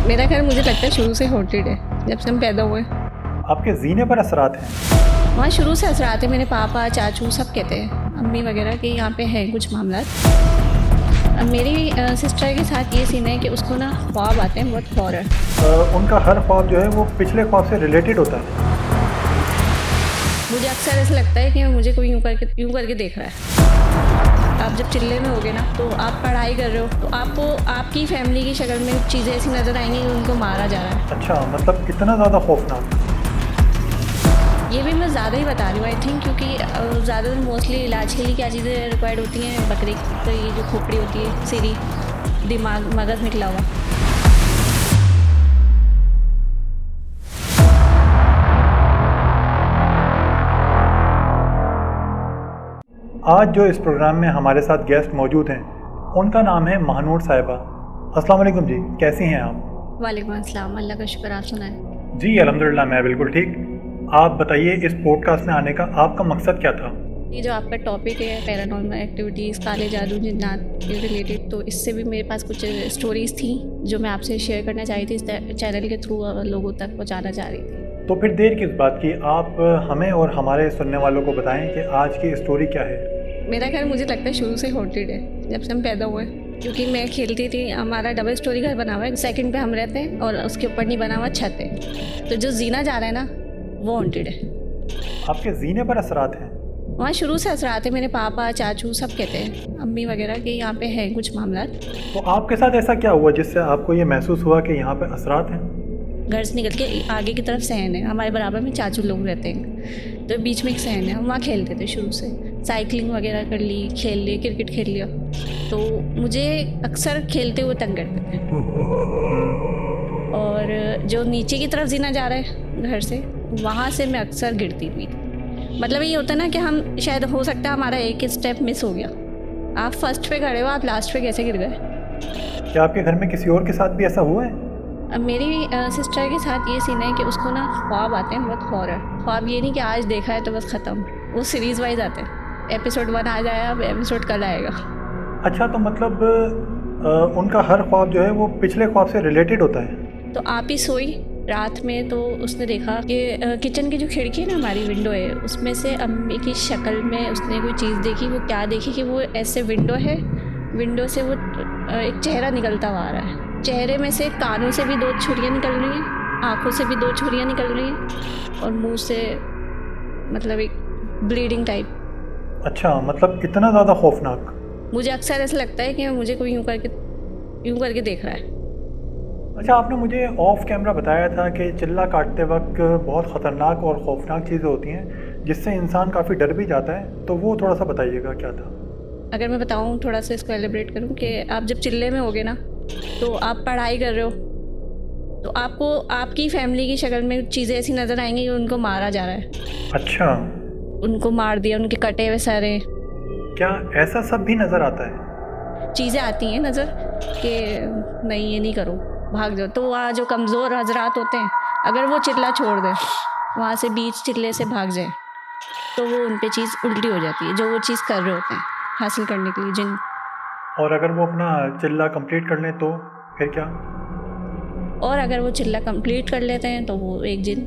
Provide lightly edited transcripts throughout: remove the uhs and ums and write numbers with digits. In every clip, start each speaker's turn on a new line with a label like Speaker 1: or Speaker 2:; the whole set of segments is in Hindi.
Speaker 1: मेरा घर मुझे लगता है शुरू से हॉन्टेड है, जब से हम पैदा हुए।
Speaker 2: आपके जीने पर असरात हैं?
Speaker 1: वहाँ शुरू से असरात है। मेरे पापा, चाचू सब कहते हैं, अम्मी वगैरह के यहाँ पे है कुछ मामला। मेरी सिस्टर के साथ ये सीन है कि उसको ना ख्वाब आते हैं बहुत हॉरर।
Speaker 2: उनका हर ख्वाब जो है वो पिछले ख्वाब से रिलेटेड होता है।
Speaker 1: मुझे अक्सर ऐसा लगता है कि मुझे कोई यूँ करके देख रहा है। आप जब चिल्ले में होगे ना, तो आप पढ़ाई कर रहे हो, तो आपको आपकी फैमिली की शक्ल में चीज़ें ऐसी नज़र आएंगी कि उनको मारा जा रहा है।
Speaker 2: अच्छा, मतलब कितना ज़्यादा खौफनाक।
Speaker 1: ये भी मैं ज़्यादा ही बता रही हूँ आई थिंक, क्योंकि ज़्यादातर मोस्टली इलाज के लिए क्या चीज़ें रिक्वायर्ड होती हैं। बकरी तो ये जो खोपड़ी होती है, सीरी, दिमाग, मगज़ निकला हुआ।
Speaker 2: आज जो इस प्रोग्राम में हमारे साथ गेस्ट मौजूद हैं, उनका नाम है महानूर साहिबा। अस्सलाम वालेकुम जी, कैसी हैं आप?
Speaker 1: वालेकुम अस्सलाम, अल्लाह का शुक्र। आप सुनाएं?
Speaker 2: जी अल्हम्दुलिल्लाह, मैं बिल्कुल ठीक। आप बताइए, इस पॉडकास्ट में आने का आपका मकसद क्या था?
Speaker 1: ये जो आपका टॉपिक है पैरानॉर्मल एक्टिविटीज़, काले जादू, जिन्नात के रिलेटेड, तो इससे भी मेरे पास कुछ स्टोरीज़ थी जो मैं आपसे शेयर करना चाह रही थी, इस चैनल के थ्रू लोगों तक पहुँचाना चाह रही थी।
Speaker 2: तो फिर देर किस बात की, आप हमें और हमारे सुनने वालों को बताएं कि आज की स्टोरी क्या है।
Speaker 1: मेरा घर मुझे लगता है शुरू से हॉन्टेड है, जब से हम पैदा हुए। क्योंकि मैं खेलती थी, हमारा डबल स्टोरी घर बना हुआ है, सेकंड पे हम रहते हैं और उसके ऊपर नहीं बना हुआ, छत है। तो जो जीना जा रहा है ना, वो हॉन्टेड है।
Speaker 2: आपके जीने पर असरात हैं?
Speaker 1: वहाँ शुरू से असरात है। मेरे पापा, चाचू सब कहते हैं, अम्मी वगैरह के यहाँ पे है कुछ मामला।
Speaker 2: तो आपके साथ ऐसा क्या हुआ जिससे आपको ये महसूस हुआ कि यहाँ पे असरात हैं?
Speaker 1: घर से निकल के आगे की तरफ सहन है, हमारे बराबर में चाचू लोग रहते हैं, तो बीच में एक सहन है। हम वहाँ खेलते थे शुरू से, साइकिलिंग वगैरह कर ली, खेल लिए, क्रिकेट खेल लिया। तो मुझे अक्सर खेलते हुए तंग करते थे। और जो नीचे की तरफ जीना जा रहा है घर से, वहाँ से मैं अक्सर गिरती हुई थी। मतलब ये होता है ना कि हम शायद, हो सकता है हमारा एक स्टेप मिस हो गया। आप फर्स्ट पे खड़े हो, आप लास्ट पे कैसे गिर गए?
Speaker 2: क्या आपके घर में किसी और के साथ भी ऐसा हुआ है?
Speaker 1: मेरी सिस्टर के साथ ये सीन है कि उसको ना ख्वाब आते हैं बहुत हॉरर। ख्वाब ये नहीं कि आज देखा है तो बस ख़त्म, वो सीरीज़ वाइज आते हैं। एपिसोड 1 आज आया, अब एपिसोड कल आएगा।
Speaker 2: अच्छा, तो मतलब उनका हर ख्वाब जो है वो पिछले ख्वाब से रिलेटेड होता है।
Speaker 1: तो आप ही सोई रात में, तो उसने देखा कि किचन की जो खिड़की है ना, हमारी विंडो है, उसमें से अम्मी की शक्ल में उसने कोई चीज़ देखी। वो क्या देखी कि वो ऐसे विंडो है, विंडो से वो एक चेहरा निकलता हुआ आ रहा है। चेहरे में से कानों से भी 2 छुरियाँ निकल रही हैं, आँखों से भी 2 छुरियाँ निकल रही हैं, और मुंह से मतलब एक ब्लीडिंग टाइप।
Speaker 2: अच्छा, मतलब इतना ज़्यादा खौफनाक।
Speaker 1: मुझे अक्सर ऐसा लगता है कि मुझे कोई यूँ करके देख रहा है।
Speaker 2: अच्छा, आपने मुझे ऑफ कैमरा बताया था कि चिल्ला काटते वक्त बहुत ख़तरनाक और खौफनाक चीज़ें होती हैं जिससे इंसान काफ़ी डर भी जाता है, तो वो थोड़ा सा बताइएगा क्या था?
Speaker 1: अगर मैं बताऊँ, थोड़ा सा इसको एलिब्रेट करूँ, कि आप जब चिल्ले में होगे ना, तो आप पढ़ाई कर रहे हो, तो आपको आपकी फैमिली की शक्ल में चीज़ें ऐसी नज़र आएंगी कि उनको मारा जा रहा है।
Speaker 2: अच्छा,
Speaker 1: उनको मार दिया, उनके कटे हुए सारे।
Speaker 2: क्या ऐसा सब भी नज़र आता है?
Speaker 1: चीज़ें आती हैं नज़र कि नहीं ये नहीं करो, भाग जाओ। तो वहाँ जो कमज़ोर हजरात होते हैं, अगर वो चिल्ला छोड़ दें, वहाँ से बीच चिल्ले से भाग जाए, तो वो उन पे चीज़ उल्टी हो जाती है जो वो चीज़ कर रहे होते हैं हासिल करने के लिए, जिन।
Speaker 2: और अगर वो अपना चिल्ला कंप्लीट कर लें तो फिर क्या?
Speaker 1: और अगर वो चिल्ला कंप्लीट कर लेते हैं तो वो एक जिन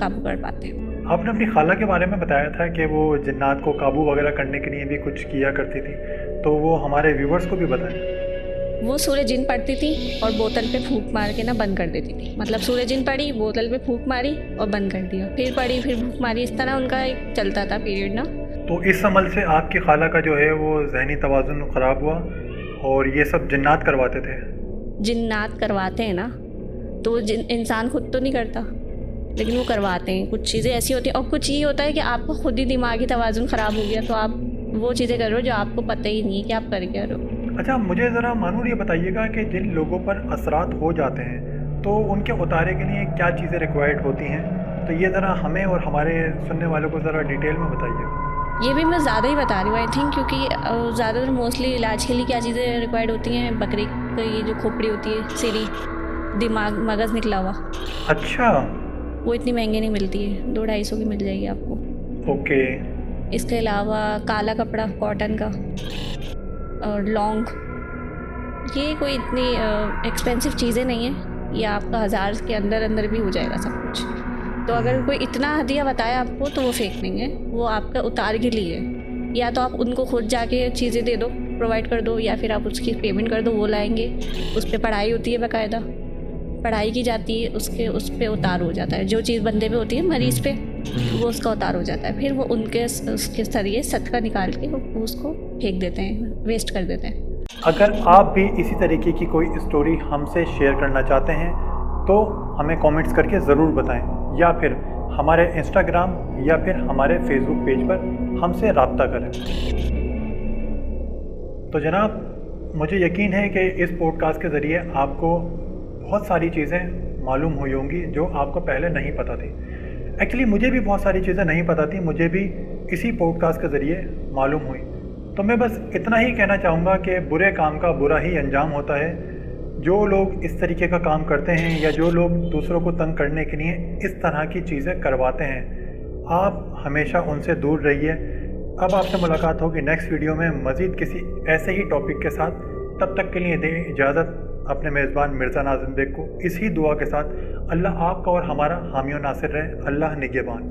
Speaker 1: काबू कर पाते हैं।
Speaker 2: आपने अपनी खाला के बारे में बताया था कि वो जिन्नात को काबू वगैरह करने के लिए भी कुछ किया करती थी, तो वो हमारे व्यूवर्स को भी बताएं।
Speaker 1: वो सूर्य जिन पढ़ती थी और बोतल पे फूंक मार के ना बंद कर देती थी। मतलब सूर्य जिन पढ़ी, बोतल पे फूंक मारी और बंद कर दिया, फिर पढ़ी, फिर फूंक मारी, इस तरह उनका एक चलता था पीरियड ना।
Speaker 2: तो इस अमल से आपकी खाला का जो है वो जहनी तवाज़ुन ख़राब हुआ और ये सब जिन्नात करवाते थे।
Speaker 1: जिन्नात करवाते हैं ना, तो इंसान खुद तो नहीं करता, लेकिन वो करवाते हैं। कुछ चीज़ें ऐसी होती हैं, और कुछ ये होता है कि आपका खुद ही दिमागी तवाज़ुन ख़राब हो गया, तो आप वो चीज़ें कर रहे हो जो आपको पता ही नहीं है कि आप कर क्या रहे हो।
Speaker 2: अच्छा, मुझे ज़रा मानूर ये बताइएगा कि जिन लोगों पर असरात हो जाते हैं तो उनके उतारे के लिए क्या चीज़ें रिक्वायर्ड होती हैं, तो ये ज़रा हमें और हमारे सुनने वालों को ज़रा डिटेल में बताइएगा।
Speaker 1: ये भी मैं ज़्यादा ही बता रही हूँ आई थिंक, क्योंकि ज़्यादातर मोस्टली इलाज के लिए क्या चीज़ें रिक्वायर्ड होती हैं। बकरी की ये जो खोपड़ी होती है, सीरी, दिमाग, मगज़ निकला हुआ।
Speaker 2: अच्छा,
Speaker 1: वो इतनी महंगी नहीं मिलती है, 200-250 की मिल जाएगी आपको।
Speaker 2: ओके।
Speaker 1: इसके अलावा काला कपड़ा कॉटन का, और लौंग, ये कोई इतनी एक्सपेंसिव चीज़ें नहीं हैं। या आपका 1000 के अंदर अंदर भी हो जाएगा सब कुछ। तो अगर कोई इतना हदिया बताया आपको तो वो फेक नहीं है, वो आपका उतार के लिए है। या तो आप उनको खुद जाके चीज़ें दे दो, प्रोवाइड कर दो, या फिर आप उसकी पेमेंट कर दो, वो लाएंगे। उस पर पढ़ाई होती है, बाकायदा पढ़ाई की जाती है, उस पर उतार हो जाता है। जो चीज़ बंदे पे होती है मरीज़ पे, वो उसका उतार हो जाता है। फिर वो उसके जरिए सदका निकाल के वो उसको फेंक देते हैं, वेस्ट कर देते हैं।
Speaker 2: अगर आप भी इसी तरीके की कोई स्टोरी हमसे शेयर करना चाहते हैं तो हमें कमेंट्स करके ज़रूर बताएं, या फिर हमारे इंस्टाग्राम या फिर हमारे फेसबुक पेज पर हमसे रब्ता करें। तो जनाब, मुझे यकीन है कि इस पॉडकास्ट के ज़रिए आपको बहुत सारी चीज़ें मालूम हुई होंगी जो आपको पहले नहीं पता थी। एक्चुअली मुझे भी बहुत सारी चीज़ें नहीं पता थी, मुझे भी इसी पॉडकास्ट के ज़रिए मालूम हुई। तो मैं बस इतना ही कहना चाहूँगा कि बुरे काम का बुरा ही अंजाम होता है। जो लोग इस तरीके का काम करते हैं या जो लोग दूसरों को तंग करने के लिए इस तरह की चीज़ें करवाते हैं, आप हमेशा उनसे दूर रहिए। अब आपसे मुलाकात होगी नेक्स्ट वीडियो में मज़ीद किसी ऐसे ही टॉपिक के साथ। तब तक के लिए दें इजाज़त अपने मेज़बान मिर्ज़ा नाज़िम बेग को इसी दुआ के साथ, अल्लाह आपका और हमारा हामी और नासिर रहे। अल्लाह निगहबान।